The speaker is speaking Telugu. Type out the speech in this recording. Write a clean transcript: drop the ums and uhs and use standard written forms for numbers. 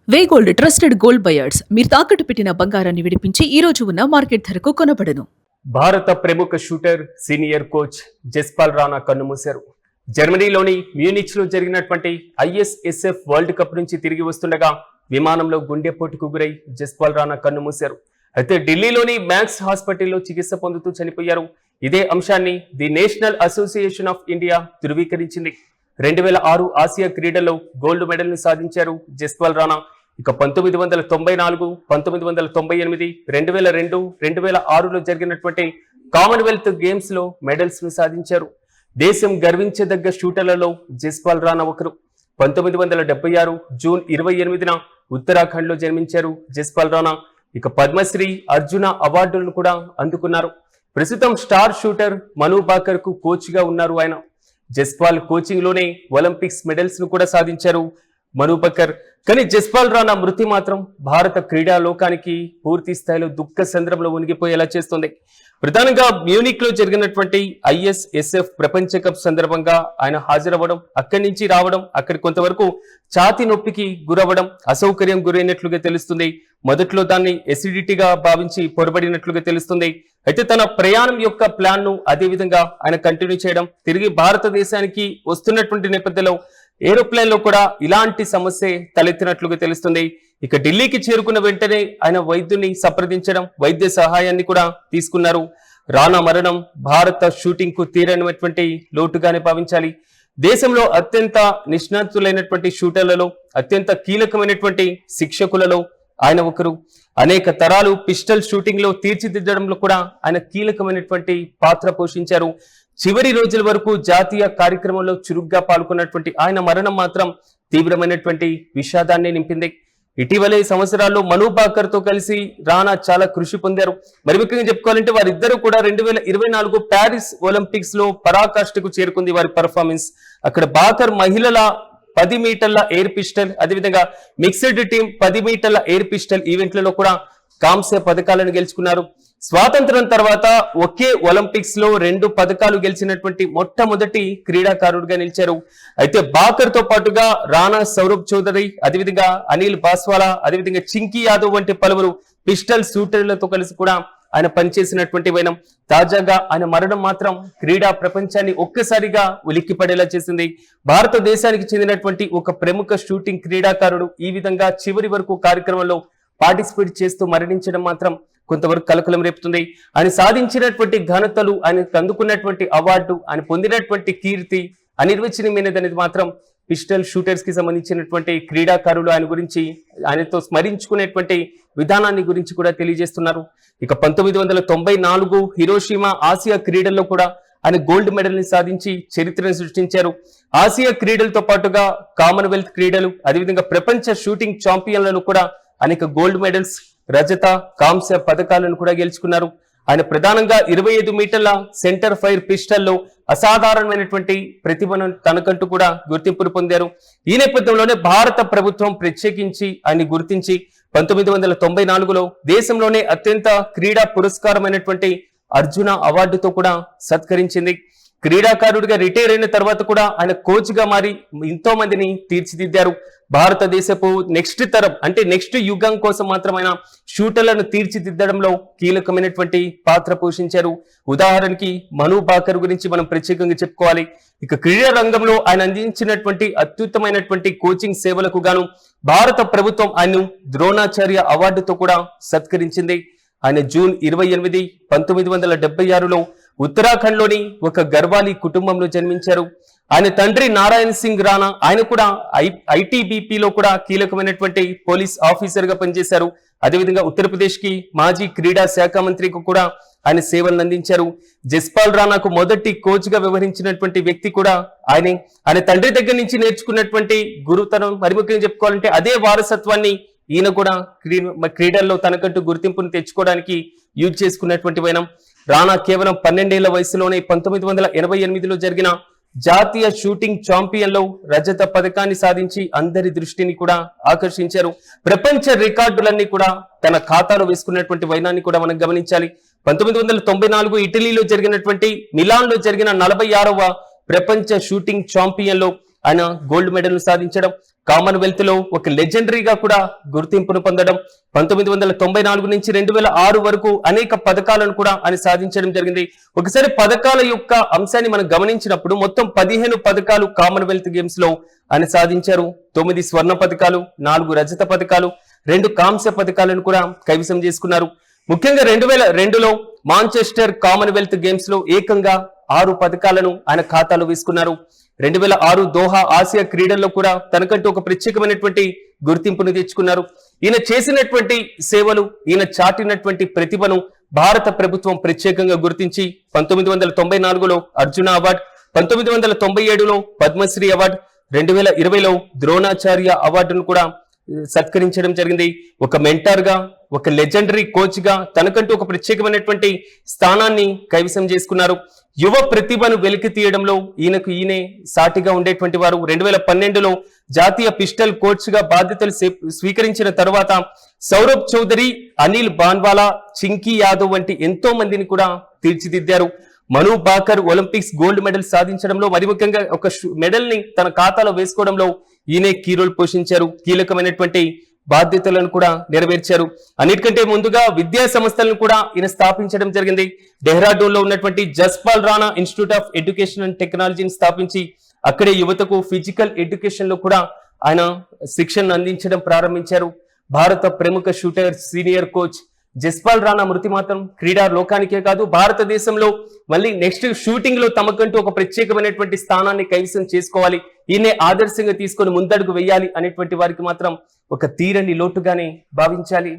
వే గోల్డ్ ట్రస్టెడ్ గోల్డ్ బయర్స్ మీరు తాకట్టు పెట్టిన బంగారాన్ని విడిపించి ఈ రోజు ఉన్న మార్కెట్ ధరకు కొనబడను. భారత ప్రముఖ shooter senior coach Jaspal Rana కన్నుమూశారు. జర్మనీలోని మ్యూనిచ్ లో జరిగినటువంటి ISSF వరల్డ్ కప్ నుంచి తిరిగి వస్తుండగా విమానంలో గుండెపోటుకు గురై జస్పాల్ రాణా కన్నుమూశారు. అయితే ఢిల్లీలోని మ్యాక్స్ హాస్పిటల్లో చికిత్స పొందుతూ చనిపోయారు. ఇదే అంశాన్ని the national association of India ధృవీకరించింది. 2006 ఆసియా క్రీడల్లో గోల్డ్ మెడల్ ని సాధించారు జస్పాల్ రాణా. ఇక 1994, 1998, 2002, 2006లో జరిగినటువంటి కామన్వెల్త్ గేమ్స్ లో మెడల్స్ ను సాధించారు. దేశం గర్వించదగ్గ షూటర్లలో జస్పాల్ రాణా ఒకరు. 1976 జూన్ 28న ఉత్తరాఖండ్ లో జన్మించారు జస్పాల్ రాణా. ఇక పద్మశ్రీ, అర్జున అవార్డులను కూడా అందుకున్నారు. ప్రస్తుతం స్టార్ షూటర్ మను భాకర్ కు కోచ్ గా ఉన్నారు ఆయన. జస్పాల్ కోచింగ్ లోనే ఒలింపిక్స్ మెడల్స్ ను కూడా సాధించారు మను భాకర్. కానీ జస్పాల్ రాణా మృతి మాత్రం భారత క్రీడా లోకానికి పూర్తి స్థాయిలో దుఃఖ సంద్రంలో మునిగిపోయేలా చేస్తుంది. ప్రధానంగా మ్యూనిక్ లో జరిగినటువంటి ISSF ప్రపంచ కప్ సందర్భంగా ఆయన హాజరవ్వడం, అక్కడి నుంచి రావడం, అక్కడి కొంతవరకు ఛాతీ నొప్పికి గురవ్వడం, అసౌకర్యం గురైనట్లుగా తెలుస్తుంది. మొదట్లో దాన్ని ఎసిడిటీగా భావించి పొరబడినట్లుగా తెలుస్తుంది. అయితే తన ప్రయాణం యొక్క ప్లాన్ ను అదే విధంగా ఆయన కంటిన్యూ చేయడం, తిరిగి భారతదేశానికి వస్తున్నటువంటి నేపథ్యంలో ఏరోప్లేన్ లో కూడా ఇలాంటి సమస్య తలెత్తినట్లుగా తెలుస్తుంది. ఇక ఢిల్లీకి చేరుకున్న వెంటనే ఆయన వైద్యుని సంప్రదించడం, వైద్య సహాయాన్ని కూడా తీసుకున్నారు. రాణా మరణం భారత షూటింగ్ కు తీరనటువంటి లోటుగానే భావించాలి. దేశంలో అత్యంత నిష్ణాతులైనటువంటి షూటర్లలో, అత్యంత కీలకమైనటువంటి శిక్షకులలో ఆయన ఒకరు. అనేక తరాలు పిస్టల్ షూటింగ్ లో తీర్చిదిద్దడంలో కూడా ఆయన కీలకమైనటువంటి పాత్ర పోషించారు. చివరి రోజుల వరకు జాతీయ కార్యక్రమంలో చురుగ్గా పాల్గొన్నటువంటి ఆయన మరణం మాత్రం తీవ్రమైనటువంటి విషాదాన్ని నింపింది. ఇటీవలే సంవత్సరాల్లో మను భాకర్ తో కలిసి రాణా చాలా కృషి పొందారు. మరి ముఖ్యంగా చెప్పుకోవాలంటే వారిద్దరూ కూడా 2024 ప్యారిస్ ఒలింపిక్స్ లో పరాకాష్ఠకు చేరుకుంది వారి పర్ఫార్మెన్స్. అక్కడ భాకర్ మహిళల 10 మీటర్ల ఎయిర్ పిస్టల్, అదేవిధంగా మిక్స్డ్ టీం 10 మీటర్ల ఎయిర్ పిస్టల్ ఈవెంట్లలో కూడా కాంస్య పథకాలను గెలుచుకున్నారు. స్వాతంత్రం తర్వాత ఒకే ఒలింపిక్స్ లో 2 పథకాలు గెలిచినటువంటి మొట్టమొదటి క్రీడాకారుడిగా నిలిచారు. అయితే భాకర్ తో పాటుగా రాణా, సౌరభ్ చౌదరి, అదేవిధంగా అనిల్ బాస్వాలా, అదేవిధంగా చింకీ యాదవ్ వంటి పలువురు పిస్టల్ షూటర్లతో కలిసి కూడా ఆయన పనిచేసినటువంటి వైనం. తాజాగా ఆయన మరణం మాత్రం క్రీడా ప్రపంచాన్ని ఒక్కసారిగా ఉలిక్కిపడేలా చేసింది. భారతదేశానికి చెందినటువంటి ఒక ప్రముఖ షూటింగ్ క్రీడాకారుడు ఈ విధంగా చివరి వరకు కార్యక్రమంలో పార్టిసిపేట్ చేస్తూ మరణించడం మాత్రం కొంతవరకు కలకలం రేపుతుంది. ఆయన సాధించినటువంటి ఘనతలు, ఆయన అందుకున్నటువంటి అవార్డు, ఆయన పొందినటువంటి కీర్తి అనిర్వచనీయమైనదనేది మాత్రం పిస్టల్ షూటర్స్ కి సంబంధించినటువంటి క్రీడాకారులు ఆయన గురించి, ఆయనతో స్మరించుకునేటువంటి విధానాన్ని గురించి కూడా తెలియజేస్తున్నారు. ఇక 1994 హిరోషిమా ఆసియా క్రీడల్లో కూడా ఆయన గోల్డ్ మెడల్ ని సాధించి చరిత్రను సృష్టించారు. ఆసియా క్రీడలతో పాటుగా కామన్వెల్త్ క్రీడలు, అదేవిధంగా ప్రపంచ షూటింగ్ ఛాంపియన్లను కూడా అనేక గోల్డ్ మెడల్స్, రజత, కాంస్య పథకాలను కూడా గెలుచుకున్నారు. ఆయన ప్రధానంగా 25 మీటర్ల సెంటర్ ఫైర్ పిస్టల్లో అసాధారణమైనటువంటి ప్రతిభను తనకంటూ కూడా గుర్తింపును పొందారు. ఈ నేపథ్యంలోనే భారత ప్రభుత్వం ప్రత్యేకించి ఆయన్ని గుర్తించి 1994లో దేశంలోనే అత్యంత క్రీడా పురస్కారమైనటువంటి అర్జున అవార్డుతో కూడా సత్కరించింది. క్రీడాకారుడిగా రిటైర్ అయిన తర్వాత కూడా ఆయన కోచ్ గా మారి ఎంతో మందిని తీర్చిదిద్దారు. భారతదేశపు నెక్స్ట్ తరం, అంటే నెక్స్ట్ యుగం కోసం మాత్రం ఆయన షూటర్లను తీర్చిదిద్దడంలో కీలకమైనటువంటి పాత్ర పోషించారు. ఉదాహరణకి మను భాకర్ గురించి మనం ప్రత్యేకంగా చెప్పుకోవాలి. ఇక క్రీడా రంగంలో ఆయన అందించినటువంటి అత్యుత్తమైనటువంటి కోచింగ్ సేవలకు గాను భారత ప్రభుత్వం ఆయన్ను ద్రోణాచార్య అవార్డుతో కూడా సత్కరించింది. ఆయన జూన్ 28, 1976లో ఉత్తరాఖండ్ లోని ఒక గర్వాలీ కుటుంబంలో జన్మించారు. ఆయన తండ్రి నారాయణ్ సింగ్ రాణా, ఆయన కూడా ITBP లో కూడా కీలకమైనటువంటి పోలీస్ ఆఫీసర్ గా పనిచేశారు. అదేవిధంగా ఉత్తరప్రదేశ్ కి మాజీ క్రీడా శాఖ మంత్రికి కూడా ఆయన సేవలను అందించారు. జస్పాల్ రాణాకు మొదటి కోచ్ గా వ్యవహరించినటువంటి వ్యక్తి కూడా ఆయనే. ఆయన తండ్రి దగ్గర నుంచి నేర్చుకున్నటువంటి గురుతనం, మరి ముఖ్యంగా చెప్పుకోవాలంటే అదే వారసత్వాన్ని ఈయన కూడా క్రీడల్లో తనకంటూ గుర్తింపును తెచ్చుకోవడానికి యూజ్ చేసుకున్నటువంటి వైనం. రాణా కేవలం 12 ఏళ్ల వయసులోనే 1988లో జరిగిన జాతీయ షూటింగ్ ఛాంపియన్ లో రజత పథకాన్ని సాధించి అందరి దృష్టిని కూడా ఆకర్షించారు. ప్రపంచ రికార్డులన్నీ కూడా తన ఖాతాలో వేసుకున్నటువంటి వైనాన్ని కూడా మనం గమనించాలి. 1994 ఇటలీలో జరిగినటువంటి మిలాన్ లో జరిగిన 46వ ప్రపంచ షూటింగ్ ఛాంపియన్ లో ఆయన గోల్డ్ మెడల్ ను సాధించడం, కామన్వెల్త్ లో ఒక లెజెండరీగా కూడా గుర్తింపును పొందడం, 1994 నుంచి 2006 వరకు అనేక పథకాలను కూడా ఆయన సాధించడం జరిగింది. ఒకసారి పథకాల యొక్క అంశాన్ని మనం గమనించినప్పుడు మొత్తం 15 పథకాలు కామన్వెల్త్ గేమ్స్ లో ఆయన సాధించారు. 9 స్వర్ణ పథకాలు, 4 రజత పథకాలు, 2 కాంస్య పథకాలను కూడా కైవసం చేసుకున్నారు. ముఖ్యంగా 2002లో మాంచెస్టర్ కామన్వెల్త్ గేమ్స్ లో ఏకంగా 6 పథకాలను ఆయన ఖాతాలో వేసుకున్నారు. 2006 దోహా ఆసియా క్రీడల్లో కూడా తనకంటూ ఒక ప్రత్యేకమైనటువంటి గుర్తింపును తెచ్చుకున్నారు. ఈయన చేసినటువంటి సేవలు, ఈయన చాటినటువంటి ప్రతిభను భారత ప్రభుత్వం ప్రత్యేకంగా గుర్తించి 1994లో అర్జున అవార్డు, 1997లో పద్మశ్రీ అవార్డు, 2020లో ద్రోణాచార్య అవార్డును కూడా సత్కరించడం జరిగింది. ఒక మెంటర్ గా, ఒక లెజెండరీ కోచ్ గా తనకంటూ ఒక ప్రత్యేకమైనటువంటి స్థానాన్ని కైవసం చేసుకున్నారు. యువ ప్రతిభను వెలికి తీయడంలో ఈయనే సాటిగా ఉండేటువంటి వారు. 2012లో జాతీయ పిస్టల్ కోచ్ గా బాధ్యతలు స్వీకరించిన తర్వాత సౌరభ్ చౌదరి, అనిల్ బాన్వాలా, చింకీ యాదవ్ వంటి ఎంతో మందిని కూడా తీర్చిదిద్దారు. మను బాకర్ ఒలింపిక్స్ గోల్డ్ మెడల్ సాధించడంలో, మరి ముఖ్యంగా ఒక మెడల్ ని తన ఖాతాలో వేసుకోవడంలో ఈయనే కీ రోల్ పోషించారు. కీలకమైనటువంటి బాధ్యతలను కూడా నెరవేర్చారు. అన్నిటికంటే ముందుగా విద్యా సంస్థలను కూడా ఈయన స్థాపించడం జరిగింది. డెహ్రాడూన్ లో ఉన్నటువంటి Jaspal Rana institute of education and టెక్నాలజీని స్థాపించి అక్కడే యువతకు ఫిజికల్ ఎడ్యుకేషన్ లో కూడా ఆయన శిక్షణను అందించడం ప్రారంభించారు. భారత ప్రముఖ shooter, senior coach Jaspal Rana మృతి మాత్రం క్రీడా లోకానికే కాదు, భారతదేశంలో మళ్ళీ నెక్స్ట్ షూటింగ్ లో తమకంటూ ఒక ప్రత్యేకమైనటువంటి స్థానాన్ని కైవసం చేసుకోవాలి, ఈయనే ఆదర్శంగా తీసుకొని ముందడుగు వేయాలి అనేటువంటి వారికి మాత్రం ఒక తీరని లోటుగానే భావించాలి.